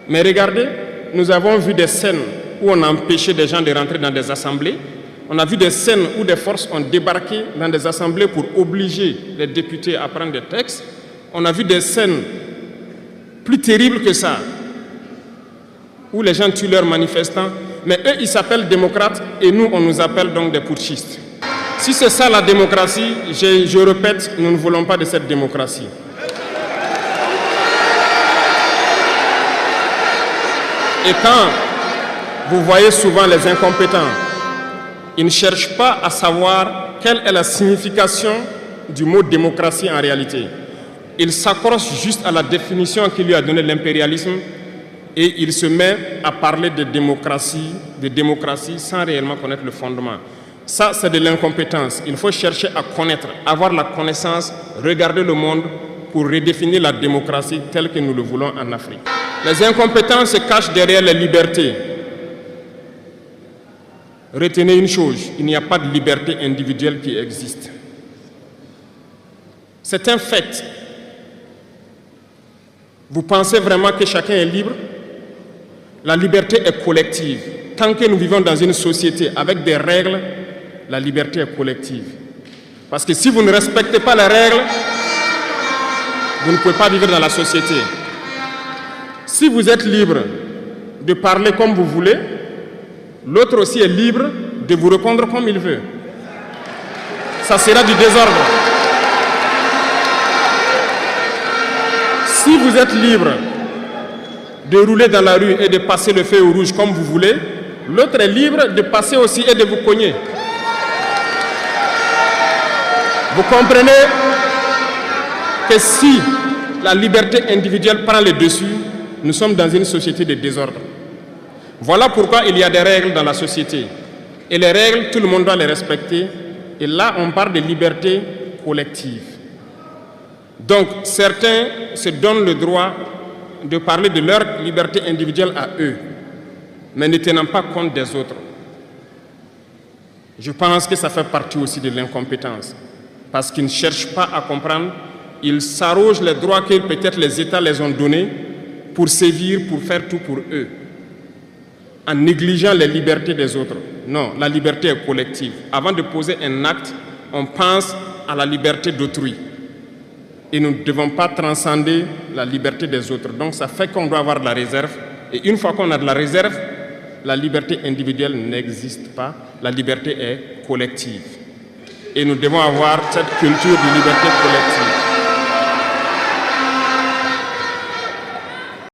Mais regardez, nous avons vu des scènes où on a empêché des gens de rentrer dans des assemblées. On a vu des scènes où des forces ont débarqué dans des assemblées pour obliger les députés à prendre des textes. On a vu des scènes plus terribles que ça, où les gens tuent leurs manifestants. Mais eux, ils s'appellent démocrates et nous, on nous appelle donc des putschistes. Si c'est ça la démocratie, je répète, nous ne voulons pas de cette démocratie. Et quand vous voyez souvent les incompétents, ils ne cherchent pas à savoir quelle est la signification du mot démocratie en réalité. Ils s'accrochent juste à la définition qui lui a donné l'impérialisme et il se met à parler de démocratie sans réellement connaître le fondement. Ça, c'est de l'incompétence. Il faut chercher à connaître, avoir la connaissance, regarder le monde pour redéfinir la démocratie telle que nous le voulons en Afrique. Les incompétents se cachent derrière les libertés. Retenez une chose, il n'y a pas de liberté individuelle qui existe. C'est un fait. Vous pensez vraiment que chacun est libre? La liberté est collective. Tant que nous vivons dans une société avec des règles, la liberté est collective. Parce que si vous ne respectez pas les règles, vous ne pouvez pas vivre dans la société. Si vous êtes libre de parler comme vous voulez, l'autre aussi est libre de vous répondre comme il veut. Ça sera du désordre. Si vous êtes libre de rouler dans la rue et de passer le feu rouge comme vous voulez, l'autre est libre de passer aussi et de vous cogner. Vous comprenez que si la liberté individuelle prend le dessus, nous sommes dans une société de désordre. Voilà pourquoi il y a des règles dans la société. Et les règles, tout le monde doit les respecter. Et là, on parle de liberté collective. Donc, certains se donnent le droit de parler de leur liberté individuelle à eux, mais ne tenant pas compte des autres. Je pense que ça fait partie aussi de l'incompétence. Parce qu'ils ne cherchent pas à comprendre, ils s'arrogent les droits que peut-être les États les ont donnés pour sévir, pour faire tout pour eux, en négligeant les libertés des autres. Non, la liberté est collective. Avant de poser un acte, on pense à la liberté d'autrui. Et nous ne devons pas transcender la liberté des autres. Donc ça fait qu'on doit avoir de la réserve. Et une fois qu'on a de la réserve, la liberté individuelle n'existe pas. La liberté est collective. Et nous devons avoir cette culture de liberté collective.